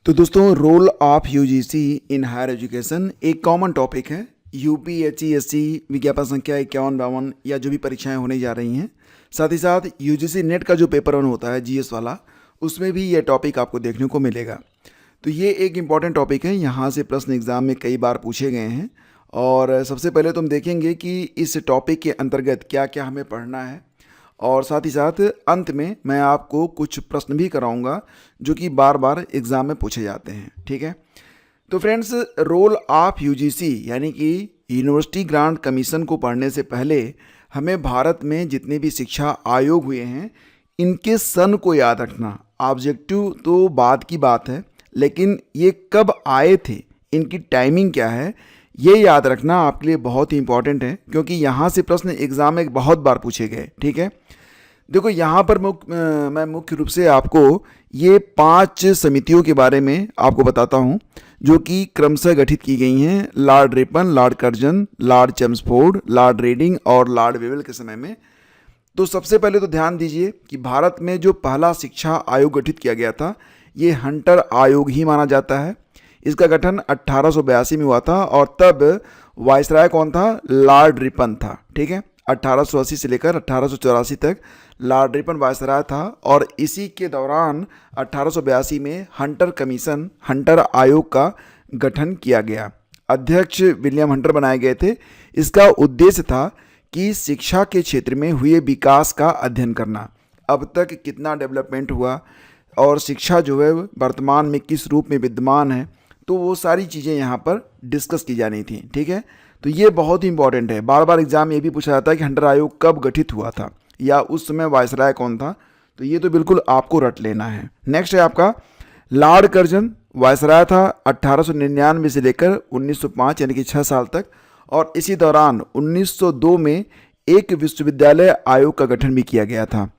तो दोस्तों, role of UGC in higher education एक कॉमन टॉपिक है। यूपीएससी विज्ञापन संख्या 51-52 या जो भी परीक्षाएं होने जा रही हैं, साथ ही साथ यूजीसी नेट का जो पेपर 1 होता है जीएस वाला, उसमें भी ये टॉपिक आपको देखने को मिलेगा। तो ये एक इम्पॉर्टेंट टॉपिक है, यहाँ से प्रश्न एग्जाम में कई बार पूछे गए हैं। और सबसे पहले तो हम देखेंगे कि इस टॉपिक के अंतर्गत क्या क्या हमें पढ़ना है, और साथ ही साथ अंत में मैं आपको कुछ प्रश्न भी कराऊंगा जो कि बार बार एग्ज़ाम में पूछे जाते हैं। ठीक है, तो फ्रेंड्स, रोल ऑफ यूजीसी यानी कि यूनिवर्सिटी ग्रांट कमीशन को पढ़ने से पहले हमें भारत में जितने भी शिक्षा आयोग हुए हैं इनके सन को याद रखना। ऑब्जेक्टिव तो बाद की बात है, लेकिन ये कब आए थे, इनकी टाइमिंग क्या है, ये याद रखना आपके लिए बहुत ही इंपॉर्टेंट है, क्योंकि यहाँ से प्रश्न एग्ज़ाम में बहुत बार पूछे गए। ठीक है, देखो यहाँ पर मैं मुख्य रूप से आपको ये 5 समितियों के बारे में आपको बताता हूँ जो कि क्रमशः गठित की गई हैं Lord Ripon, Lord Curzon, Lord Chelmsford, Lord Reading और लॉर्ड वेवेल के समय में। तो सबसे पहले तो ध्यान दीजिए कि भारत में जो पहला शिक्षा आयोग गठित किया गया था ये हंटर आयोग ही माना जाता है। इसका गठन 1882 में हुआ था और तब वायसराय कौन था? लॉर्ड रिपन था। ठीक है, 1880 से लेकर 1884 तक लॉर्ड रिपन वायसराय था, और इसी के दौरान 1882 में हंटर कमीशन, हंटर आयोग का गठन किया गया। अध्यक्ष विलियम हंटर बनाए गए थे। इसका उद्देश्य था कि शिक्षा के क्षेत्र में हुए विकास का अध्ययन करना, अब तक कितना डेवलपमेंट हुआ और शिक्षा जो है वर्तमान में किस रूप में विद्यमान है, तो वो सारी चीज़ें यहाँ पर डिस्कस की जानी थी। ठीक है, तो ये बहुत ही इंपॉर्टेंट है। बार बार एग्जाम ये भी पूछा जाता है कि हंटर आयोग कब गठित हुआ था या उस समय वायसराय कौन था, तो ये तो बिल्कुल आपको रट लेना है। नेक्स्ट है आपका लॉर्ड कर्जन। वायसराय था 1899 से लेकर 1905 यानी कि 6 साल तक, और इसी दौरान 1902 में एक विश्वविद्यालय आयोग का गठन भी किया गया था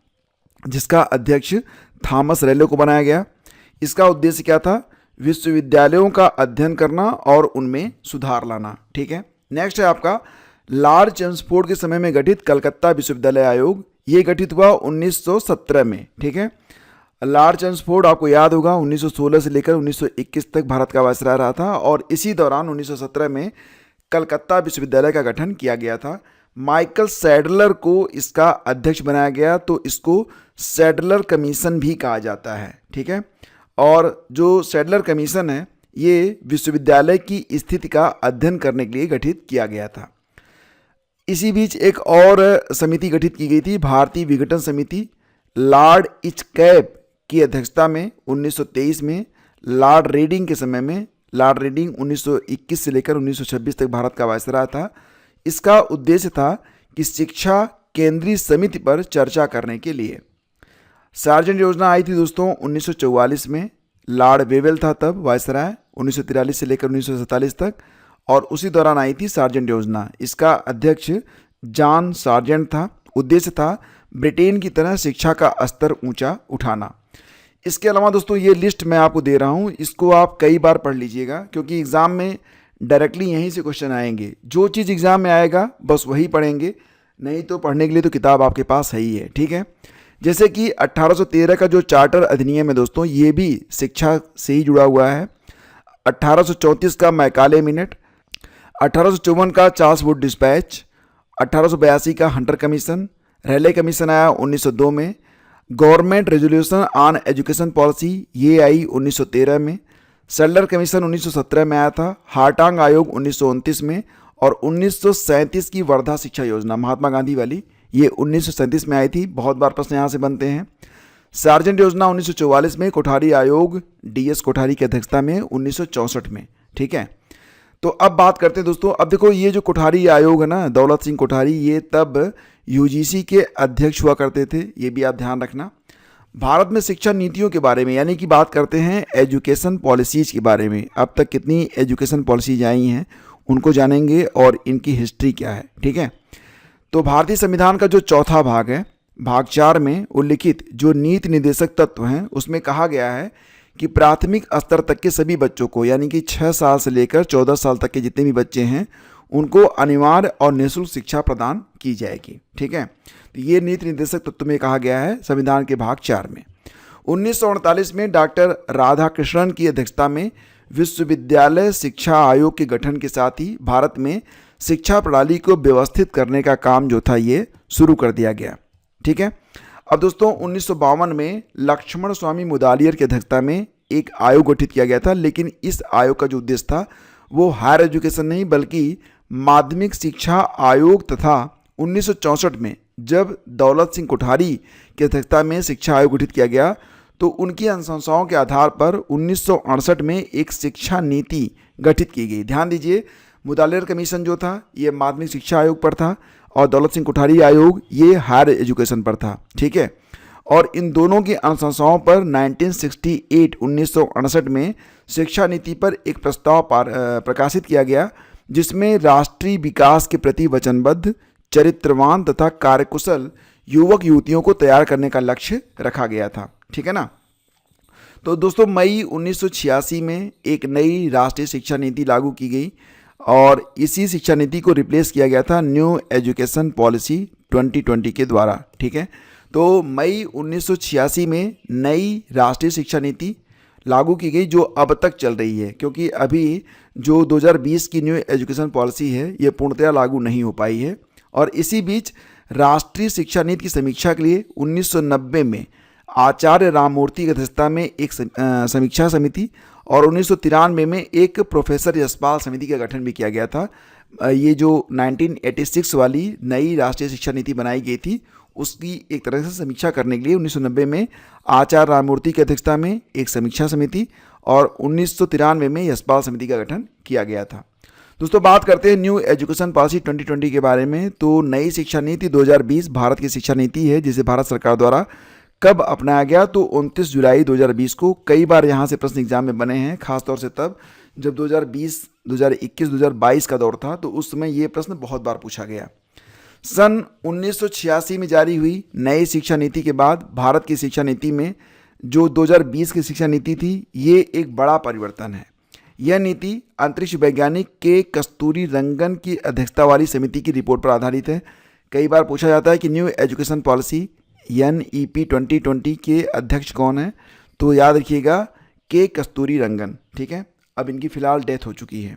जिसका अध्यक्ष थॉमस रेले को बनाया गया। इसका उद्देश्य क्या था? विश्वविद्यालयों का अध्ययन करना और उनमें सुधार लाना। ठीक है, नेक्स्ट है आपका लॉर्ड चेम्सफोर्ड के समय में गठित कलकत्ता विश्वविद्यालय आयोग। ये गठित हुआ 1917 में। ठीक है, लॉर्ड चेम्सफोर्ड आपको याद होगा 1916 से लेकर 1921 तक भारत का वायसराय रहा था, और इसी दौरान 1917 में कलकत्ता विश्वविद्यालय का गठन किया गया था। माइकल सैडलर को इसका अध्यक्ष बनाया गया, तो इसको सैडलर कमीशन भी कहा जाता है। ठीक है, और जो सैडलर कमीशन है ये विश्वविद्यालय की स्थिति का अध्ययन करने के लिए गठित किया गया था। इसी बीच एक और समिति गठित की गई थी, भारतीय विघटन समिति। लॉर्ड इचकैप की अध्यक्षता में 1923 में लॉर्ड रेडिंग के समय में, लॉर्ड रेडिंग 1921 से लेकर 1926 तक भारत का वायसराय था। इसका उद्देश्य था कि शिक्षा केंद्रीय समिति पर चर्चा करने के लिए। सार्जेंट योजना आई थी दोस्तों 1944 में। लॉर्ड वेवेल था तब वायसराय 1943 से लेकर 1947 तक, और उसी दौरान आई थी सार्जेंट योजना। इसका अध्यक्ष जॉन सार्जेंट था। उद्देश्य था ब्रिटेन की तरह शिक्षा का स्तर ऊंचा उठाना। इसके अलावा दोस्तों ये लिस्ट मैं आपको दे रहा हूँ, इसको आप कई बार पढ़ लीजिएगा, क्योंकि एग्ज़ाम में डायरेक्टली यहीं से क्वेश्चन आएंगे। जो चीज़ एग्ज़ाम में आएगा बस वही पढ़ेंगे, नहीं तो पढ़ने के लिए तो किताब आपके पास है ही है। ठीक है, जैसे कि 1813 का जो चार्टर अधिनियम है दोस्तों, ये भी शिक्षा से ही जुड़ा हुआ है। 1834 का मैकाले मिनट, 1854 का चार्ल्स वुड डिस्पैच, 1882 का हंटर कमीशन, रेले कमीशन आया 1902 में, government resolution on education policy ये आई 1913 में, सैडलर कमीशन 1917 में आया था, हार्टांग आयोग 1929 में, और 1937 की वर्धा शिक्षा योजना महात्मा गांधी वाली, ये 1937 में आई थी। बहुत बार प्रश्न यहाँ से बनते हैं। सार्जेंट योजना 1944 में, कोठारी आयोग डीएस कोठारी की अध्यक्षता में 1964 में। ठीक है, तो अब बात करते हैं दोस्तों। अब देखो ये जो कोठारी आयोग है ना, दौलत सिंह कोठारी, ये तब यूजीसी के अध्यक्ष हुआ करते थे, ये भी आप ध्यान रखना। भारत में शिक्षा नीतियों के बारे में, यानी कि बात करते हैं एजुकेशन पॉलिसीज़ के बारे में। अब तक कितनी एजुकेशन पॉलिसीज आई हैं उनको जानेंगे और इनकी हिस्ट्री क्या है। ठीक है, तो भारतीय संविधान का जो चौथा भाग है, भाग 4 में उल्लिखित जो नीति निर्देशक तत्व हैं उसमें कहा गया है कि प्राथमिक स्तर तक के सभी बच्चों को, यानी कि 6 साल से लेकर 14 साल तक के जितने भी बच्चे हैं उनको अनिवार्य और निःशुल्क शिक्षा प्रदान की जाएगी। ठीक है, तो ये नीति निर्देशक तत्व में कहा गया है संविधान के भाग 4 में। 1948 में डॉक्टर राधाकृष्णन की अध्यक्षता में विश्वविद्यालय शिक्षा आयोग के गठन के साथ ही भारत में शिक्षा प्रणाली को व्यवस्थित करने का काम जो था ये शुरू कर दिया गया। ठीक है। अब दोस्तों 1952 में लक्ष्मण स्वामी मुदालियर की अध्यक्षता में एक आयोग गठित किया गया था, लेकिन इस आयोग का जो उद्देश्य था वो हायर एजुकेशन नहीं बल्कि माध्यमिक शिक्षा आयोग तथा 1964 में जब दौलत सिंह कोठारी की अध्यक्षता में शिक्षा आयोग गठित किया गया तो उनकी अनुशंसाओं के आधार पर 1968 में एक शिक्षा नीति गठित की गई। ध्यान दीजिए, मुदालियर कमीशन जो था ये माध्यमिक शिक्षा आयोग पर था और दौलत सिंह कोठारी आयोग ये हायर एजुकेशन पर था। ठीक है। और इन दोनों की अनुशंसाओं पर 1968 में शिक्षा नीति पर एक प्रस्ताव प्रकाशित किया गया जिसमें राष्ट्रीय विकास के प्रति वचनबद्ध, चरित्रवान तथा कार्यकुशल युवक युवतियों को तैयार करने का लक्ष्य रखा गया था। ठीक है ना। तो दोस्तों मई 1986 में एक नई राष्ट्रीय शिक्षा नीति लागू की गई और इसी शिक्षा नीति को रिप्लेस किया गया था न्यू एजुकेशन पॉलिसी 2020 के द्वारा। ठीक है। तो मई 1986 में नई राष्ट्रीय शिक्षा नीति लागू की गई जो अब तक चल रही है, क्योंकि अभी जो 2020 की न्यू एजुकेशन पॉलिसी है ये पूर्णतया लागू नहीं हो पाई है। और इसी बीच राष्ट्रीय शिक्षा नीति की समीक्षा के लिए 1990 में आचार्य राममूर्ति की अध्यक्षता में एक समीक्षा समिति और 1993 में एक प्रोफेसर यशपाल समिति का गठन भी किया गया था। ये जो 1986 वाली नई राष्ट्रीय शिक्षा नीति बनाई गई थी उसकी एक तरह से समीक्षा करने के लिए 1990 में आचार्य राममूर्ति की अध्यक्षता में एक समीक्षा समिति और 1993 में यशपाल समिति का गठन किया गया था। दोस्तों बात करते हैं न्यू एजुकेशन पॉलिसी 2020 के बारे में। तो नई शिक्षा नीति 2020 भारत की शिक्षा नीति है जिसे भारत सरकार द्वारा कब अपनाया गया, तो 29 जुलाई 2020 को। कई बार यहाँ से प्रश्न एग्जाम में बने हैं, खासतौर से तब जब 2020, 2021, 2022 का दौर था तो उस समय ये प्रश्न बहुत बार पूछा गया। सन 1986 में जारी हुई नई शिक्षा नीति के बाद भारत की शिक्षा नीति में जो 2020 की शिक्षा नीति थी ये एक बड़ा परिवर्तन है। यह नीति अंतरिक्ष वैज्ञानिक के कस्तूरी रंगन की अध्यक्षता वाली समिति की रिपोर्ट पर आधारित है। कई बार पूछा जाता है कि न्यू एजुकेशन पॉलिसी NEP 2020 के अध्यक्ष कौन है, तो याद रखिएगा के कस्तूरी रंगन। ठीक है। अब इनकी फिलहाल डेथ हो चुकी है।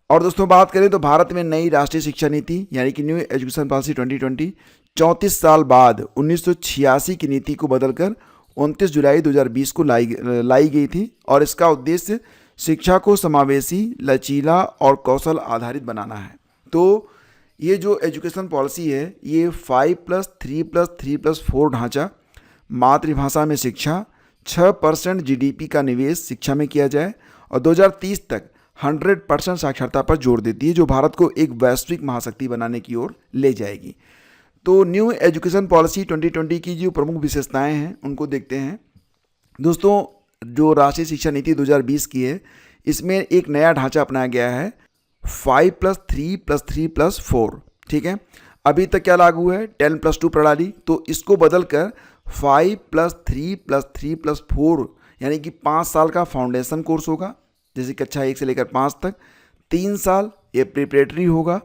और दोस्तों बात करें तो भारत में नई राष्ट्रीय शिक्षा नीति यानी कि न्यू एजुकेशन पॉलिसी 2020 34 साल बाद 1986 की नीति को बदलकर 29 जुलाई 2020 को लाई गई थी और इसका उद्देश्य शिक्षा को समावेशी, लचीला और कौशल आधारित बनाना है। तो ये जो एजुकेशन पॉलिसी है ये 5+3+3+4 ढांचा, मातृभाषा में शिक्षा, 6% GDP का निवेश शिक्षा में किया जाए और 2030 तक 100% साक्षरता पर जोर देती है जो भारत को एक वैश्विक महाशक्ति बनाने की ओर ले जाएगी। तो न्यू एजुकेशन पॉलिसी 2020 की जो प्रमुख विशेषताएं हैं उनको देखते हैं। दोस्तों जो राष्ट्रीय शिक्षा नीति 2020 की है इसमें एक नया ढांचा अपनाया गया है 5+3+3+4। ठीक है। अभी तक क्या लागू है 10+2 प्रणाली, तो इसको बदलकर 5+3+3+4 यानी कि 5 साल का फाउंडेशन कोर्स होगा जैसे कक्षा 1 से लेकर 5 तक, 3 साल ये प्रिपरेटरी होगा,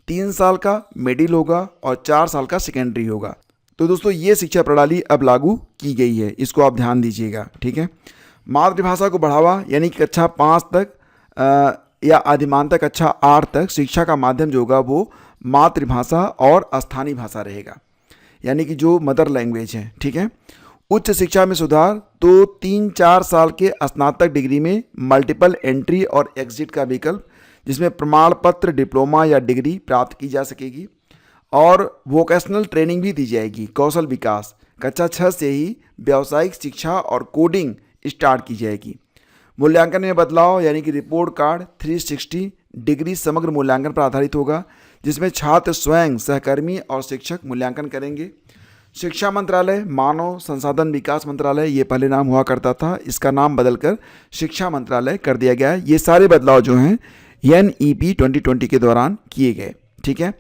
3 साल का मिडिल होगा और 4 साल का सेकेंडरी होगा। तो दोस्तों ये शिक्षा प्रणाली अब लागू की गई है, इसको आप ध्यान दीजिएगा। ठीक है। मातृभाषा को बढ़ावा यानी कि कक्षा 5 तक या अधिमानतक कक्षा 8 तक शिक्षा का माध्यम जो होगा वो मातृभाषा और स्थानीय भाषा रहेगा यानी कि जो मदर लैंग्वेज है। ठीक है। उच्च शिक्षा में सुधार, तो 3-4 साल के स्नातक डिग्री में मल्टीपल एंट्री और एग्जिट का विकल्प जिसमें प्रमाण पत्र, डिप्लोमा या डिग्री प्राप्त की जा सकेगी और वोकेशनल ट्रेनिंग भी दी जाएगी। कौशल विकास, कक्षा 6 से ही व्यावसायिक शिक्षा और कोडिंग स्टार्ट की जाएगी। मूल्यांकन में बदलाव यानी कि रिपोर्ट कार्ड 360 डिग्री समग्र मूल्यांकन पर आधारित होगा जिसमें छात्र स्वयं, सहकर्मी और शिक्षक मूल्यांकन करेंगे। शिक्षा मंत्रालय मानव संसाधन विकास मंत्रालय ये पहले नाम हुआ करता था, इसका नाम बदलकर शिक्षा मंत्रालय कर दिया गया है। ये सारे बदलाव जो हैं NEP 2020 के दौरान किए गए। ठीक है।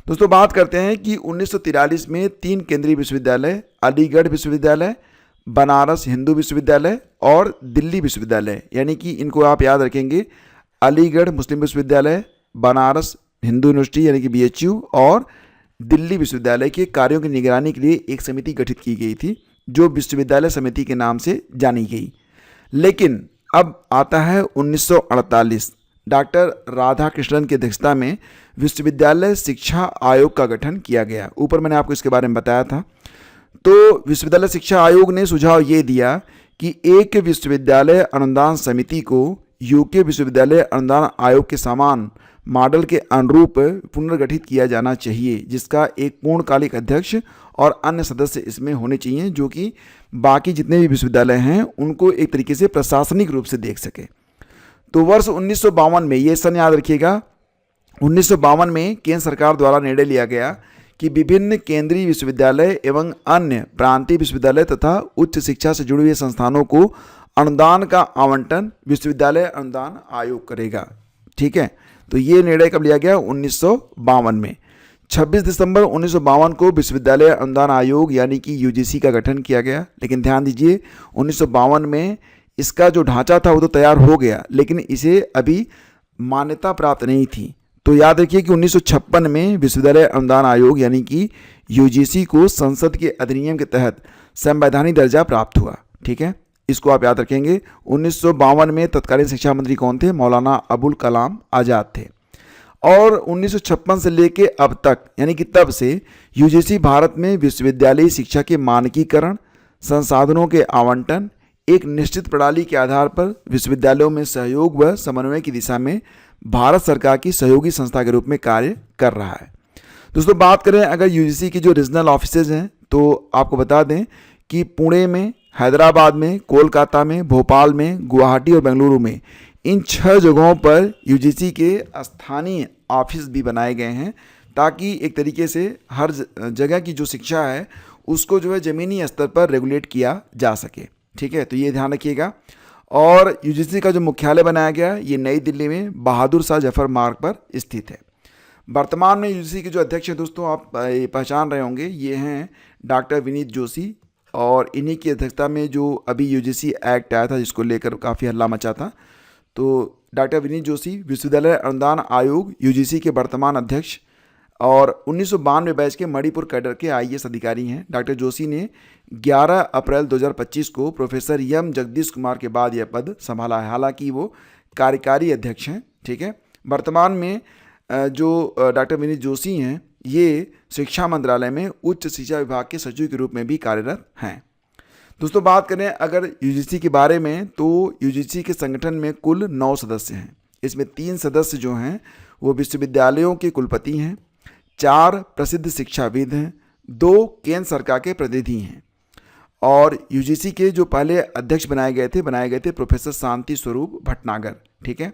दोस्तों बात करते हैं कि 1943 में 3 केंद्रीय विश्वविद्यालय, अलीगढ़ विश्वविद्यालय, बनारस हिंदू विश्वविद्यालय और दिल्ली विश्वविद्यालय, यानी कि इनको आप याद रखेंगे, अलीगढ़ मुस्लिम विश्वविद्यालय, बनारस हिंदू यूनिवर्सिटी यानी कि BHU और दिल्ली विश्वविद्यालय के कार्यों की निगरानी के लिए एक समिति गठित की गई थी जो विश्वविद्यालय समिति के नाम से जानी गई। लेकिन अब आता है 1948, डॉक्टर राधाकृष्णन की अध्यक्षता में विश्वविद्यालय शिक्षा आयोग का गठन किया गया। ऊपर मैंने आपको इसके बारे में बताया था। तो विश्वविद्यालय शिक्षा आयोग ने सुझाव ये दिया कि एक विश्वविद्यालय अनुदान समिति को यूके विश्वविद्यालय अनुदान आयोग के समान मॉडल के अनुरूप पुनर्गठित किया जाना चाहिए, जिसका एक पूर्णकालिक अध्यक्ष और अन्य सदस्य इसमें होने चाहिए, जो कि बाकी जितने भी विश्वविद्यालय हैं उनको एक तरीके से प्रशासनिक रूप से देख सके। तो वर्ष 1952 में, ये सन याद रखिएगा, 1952 में केंद्र सरकार द्वारा निर्णय लिया गया कि विभिन्न केंद्रीय विश्वविद्यालय एवं अन्य प्रांतीय विश्वविद्यालय तथा उच्च शिक्षा से जुड़े हुए संस्थानों को अनुदान का आवंटन विश्वविद्यालय अनुदान आयोग करेगा। ठीक है, तो ये निर्णय कब लिया गया? 1952 में। 26 दिसंबर 1952 को विश्वविद्यालय अनुदान आयोग यानी कि यूजीसी का गठन किया गया। लेकिन ध्यान दीजिए, 1952 में इसका जो ढांचा था वो तो तैयार हो गया, लेकिन इसे अभी मान्यता प्राप्त नहीं थी। तो याद रखिए कि 1956 में विश्वविद्यालय अनुदान आयोग यानी कि यूजीसी को संसद के अधिनियम के तहत संवैधानिक दर्जा प्राप्त हुआ। ठीक है, इसको आप याद रखेंगे। 1952 में तत्कालीन शिक्षा मंत्री कौन थे? मौलाना अबुल कलाम आज़ाद थे। और 1956 से लेके अब तक यानी कि तब से यूजीसी भारत में विश्वविद्यालयी शिक्षा के मानकीकरण, संसाधनों के आवंटन, एक निश्चित प्रणाली के आधार पर विश्वविद्यालयों में सहयोग व समन्वय की दिशा में भारत सरकार की सहयोगी संस्था के रूप में कार्य कर रहा है। दोस्तों, बात करें अगर यूजीसी की जो रीजनल ऑफिसेज हैं तो आपको बता दें कि पुणे में, हैदराबाद में, कोलकाता में, भोपाल में, गुवाहाटी और बेंगलुरु में, इन 6 जगहों पर यूजीसी के स्थानीय ऑफिस भी बनाए गए हैं, ताकि एक तरीके से हर जगह की जो शिक्षा है उसको जो है ज़मीनी स्तर पर रेगुलेट किया जा सके। ठीक है, तो ये ध्यान रखिएगा। और यूजीसी का जो मुख्यालय बनाया गया ये नई दिल्ली में बहादुर शाह जफर मार्ग पर स्थित है। वर्तमान में यूजीसी के जो अध्यक्ष हैं दोस्तों, आप पहचान रहे होंगे, ये हैं डॉक्टर विनीत जोशी। और इन्हीं की अध्यक्षता में जो अभी यूजीसी एक्ट आया था जिसको लेकर काफ़ी हल्ला मचा था, तो डॉक्टर विनीत जोशी विश्वविद्यालय अनुदान आयोग यूजीसी के वर्तमान अध्यक्ष और 1992 बैच के मणिपुर कैडर के आईएएस अधिकारी हैं। डॉक्टर जोशी ने 11 अप्रैल 2025 को प्रोफेसर एम जगदीश कुमार के बाद यह पद संभाला है। हालांकि वो कार्यकारी अध्यक्ष हैं। ठीक है, वर्तमान में जो डॉक्टर विनीत जोशी हैं ये शिक्षा मंत्रालय में उच्च शिक्षा विभाग के सचिव के रूप में भी कार्यरत हैं। दोस्तों, बात करें अगर यूजीसी के बारे में, तो यूजीसी के संगठन में कुल 9 सदस्य हैं। इसमें 3 सदस्य जो हैं वो विश्वविद्यालयों के कुलपति हैं, 4 प्रसिद्ध शिक्षाविद हैं, 2 केंद्र सरकार के प्रतिनिधि हैं। और यूजीसी के जो पहले अध्यक्ष बनाए गए थे प्रोफेसर शांति स्वरूप भटनागर। ठीक है,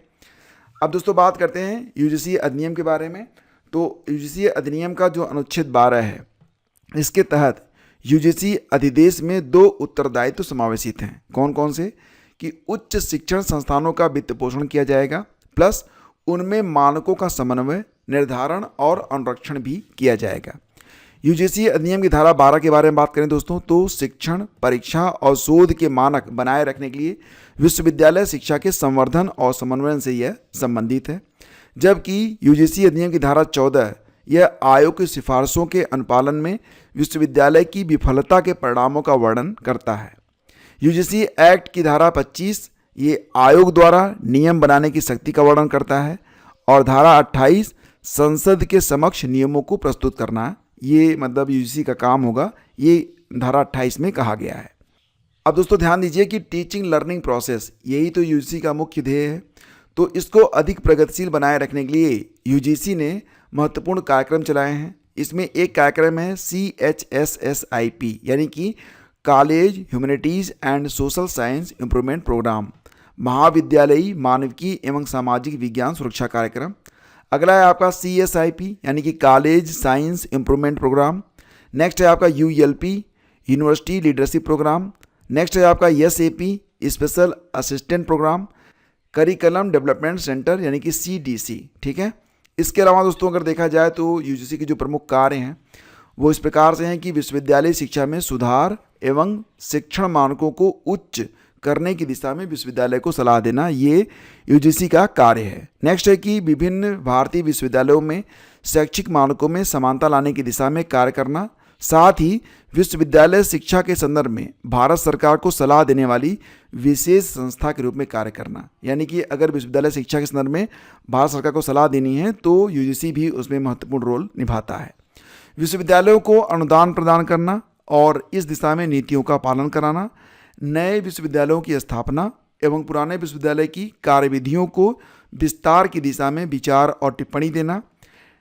अब दोस्तों बात करते हैं यूजीसी अधिनियम के बारे में। तो यूजीसी अधिनियम का जो अनुच्छेद 12 है, इसके तहत यूजीसी अधिदेश में 2 उत्तरदायित्व समावेशित हैं। कौन कौन से? कि उच्च शिक्षण संस्थानों का वित्त पोषण किया जाएगा, प्लस उनमें मानकों का समन्वय, निर्धारण और अनुरक्षण भी किया जाएगा। यूजीसी अधिनियम की धारा 12 के बारे में बात करें दोस्तों, तो शिक्षण, परीक्षा और शोध के मानक बनाए रखने के लिए विश्वविद्यालय शिक्षा के संवर्धन और समन्वयन से यह संबंधित है। जबकि यूजीसी अधिनियम की धारा 14 यह आयोग की सिफारिशों के अनुपालन में विश्वविद्यालय की विफलता के परिणामों का वर्णन करता है। यूजीसी एक्ट की धारा 25 ये आयोग द्वारा नियम बनाने की शक्ति का वर्णन करता है। और धारा 28 संसद के समक्ष नियमों को प्रस्तुत करना, ये मतलब यूजीसी का काम होगा, ये धारा 28 में कहा गया है। अब दोस्तों ध्यान दीजिए कि टीचिंग लर्निंग प्रोसेस यही तो यूजीसी का मुख्य ध्येय है। तो इसको अधिक प्रगतिशील बनाए रखने के लिए यूजीसी ने महत्वपूर्ण कार्यक्रम चलाए हैं। इसमें एक कार्यक्रम है CHSSIP यानी कि college humanities and social science improvement programme, महाविद्यालयी मानविकी एवं सामाजिक विज्ञान सुरक्षा कार्यक्रम। अगला है आपका CSIP यानी कि college science improvement programme. Next है आपका ULP university leadership programme. Next है आपका SAP special assistant programme, curriculum development centre यानी कि CDC। ठीक है, इसके अलावा दोस्तों अगर देखा जाए तो यूजीसी के जो प्रमुख कार्य हैं वो इस प्रकार से हैं कि विश्वविद्यालय शिक्षा में सुधार एवं शिक्षण मानकों को उच्च करने की दिशा में विश्वविद्यालय को सलाह देना, ये यूजीसी का कार्य है। नेक्स्ट है कि विभिन्न भारतीय विश्वविद्यालयों में शैक्षिक मानकों में समानता लाने की दिशा में कार्य करना, साथ ही विश्वविद्यालय शिक्षा के संदर्भ में भारत सरकार को सलाह देने वाली विशेष संस्था के रूप में कार्य करना। यानी कि अगर विश्वविद्यालय शिक्षा के संदर्भ में भारत सरकार को सलाह देनी है तो यूजीसी भी उसमें महत्वपूर्ण रोल निभाता है। विश्वविद्यालयों को अनुदान प्रदान करना और इस दिशा में नीतियों का पालन कराना, नए विश्वविद्यालयों की स्थापना एवं पुराने विश्वविद्यालय की कार्यविधियों को विस्तार की दिशा में विचार और टिप्पणी देना,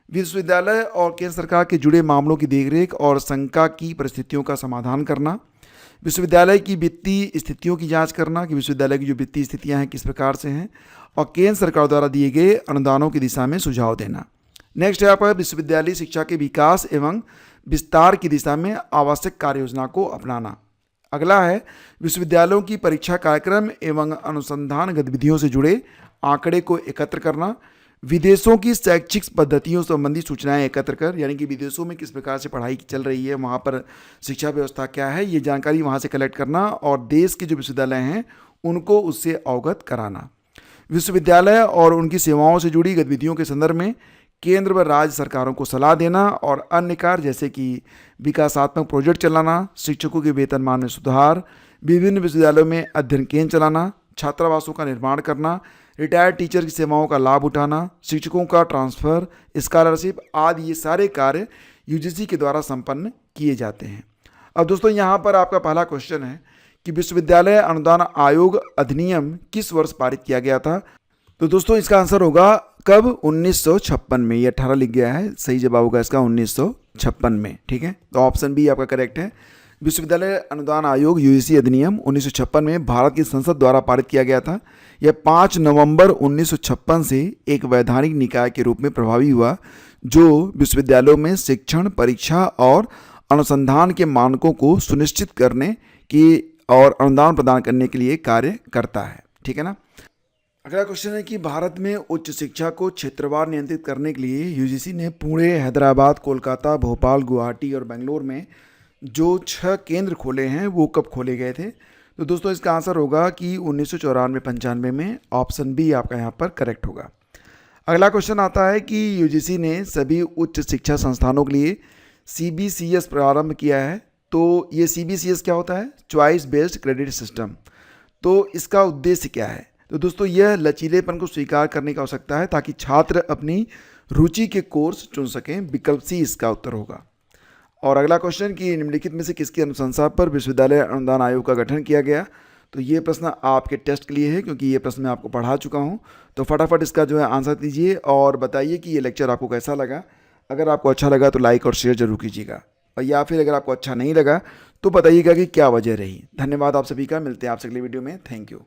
विश्वविद्यालय और केंद्र सरकार के जुड़े मामलों की देखरेख और शंका की परिस्थितियों का समाधान करना, विश्वविद्यालय की वित्तीय स्थितियों की जांच करना कि विश्वविद्यालय की जो वित्तीय स्थितियां हैं किस प्रकार से हैं, और केंद्र सरकार द्वारा दिए गए अनुदानों की दिशा में सुझाव देना। नेक्स्ट है आपका विश्वविद्यालय शिक्षा के विकास एवं विस्तार की दिशा में आवश्यक कार्य योजना को अपनाना। अगला है विश्वविद्यालयों की परीक्षा कार्यक्रम एवं अनुसंधान गतिविधियों से जुड़े आंकड़े को एकत्र करना, विदेशों की शैक्षिक पद्धतियों संबंधी सूचनाएं एकत्र कर, यानी कि विदेशों में किस प्रकार से पढ़ाई चल रही है, वहाँ पर शिक्षा व्यवस्था क्या है, ये जानकारी वहाँ से कलेक्ट करना और देश के जो विश्वविद्यालय हैं उनको उससे अवगत कराना। विश्वविद्यालय और उनकी सेवाओं से जुड़ी गतिविधियों के संदर्भ में केंद्र व राज्य सरकारों को सलाह देना और अन्य कार्य जैसे कि विकासात्मक प्रोजेक्ट चलाना, शिक्षकों के वेतनमान में सुधार, विभिन्न विश्वविद्यालयों में अध्ययन केंद्र चलाना, छात्रावासों का निर्माण करना, रिटायर्ड टीचर की सेवाओं का लाभ उठाना, शिक्षकों का ट्रांसफ़र, स्कॉलरशिप आदि ये सारे कार्य यूजीसी के द्वारा संपन्न किए जाते हैं। अब दोस्तों यहाँ पर आपका पहला क्वेश्चन है कि विश्वविद्यालय अनुदान आयोग अधिनियम किस वर्ष पारित किया गया था? तो दोस्तों इसका आंसर होगा कब? 1956 में। ये 18 लिख गया है, सही जवाब होगा इसका 1956 में। ठीक है, तो ऑप्शन बी आपका करेक्ट है। विश्वविद्यालय अनुदान आयोग यूजीसी अधिनियम 1956 में भारत की संसद द्वारा पारित किया गया था। यह 5 नवंबर 1956 से एक वैधानिक निकाय के रूप में प्रभावी हुआ जो विश्वविद्यालयों में शिक्षण, परीक्षा और अनुसंधान के मानकों को सुनिश्चित करने की और अनुदान प्रदान करने के लिए कार्य करता है। ठीक है ना। अगला क्वेश्चन है कि भारत में उच्च शिक्षा को क्षेत्रवार नियंत्रित करने के लिए यूजीसी ने पुणे, हैदराबाद, कोलकाता, भोपाल, गुवाहाटी और बेंगलोर में जो 6 केंद्र खोले हैं वो कब खोले गए थे? तो दोस्तों इसका आंसर होगा कि 1994-95 में। ऑप्शन बी आपका यहाँ पर करेक्ट होगा। अगला क्वेश्चन आता है कि यूजीसी ने सभी उच्च शिक्षा संस्थानों के लिए सीबीसीएस प्रारंभ किया है। तो ये सीबीसीएस क्या होता है? Choice based credit system. तो इसका उद्देश्य क्या है? तो दोस्तों यह लचीलेपन को स्वीकार करने की आवश्यकता है ताकि छात्र अपनी रुचि के कोर्स चुन सकें। विकल्प सी इसका उत्तर होगा। और अगला क्वेश्चन कि निम्नलिखित में से किसकी अनुशंसा पर विश्वविद्यालय अनुदान आयोग का गठन किया गया? तो ये प्रश्न आपके टेस्ट के लिए है क्योंकि ये प्रश्न मैं आपको पढ़ा चुका हूँ। तो फटाफट इसका जो है आंसर दीजिए और बताइए कि ये लेक्चर आपको कैसा लगा। अगर आपको अच्छा लगा तो लाइक और शेयर जरूर कीजिएगा, और या फिर अगर आपको अच्छा नहीं लगा तो बताइएगा कि क्या वजह रही। धन्यवाद आप सभी का। मिलते हैं आपसे अगले वीडियो में। Thank you.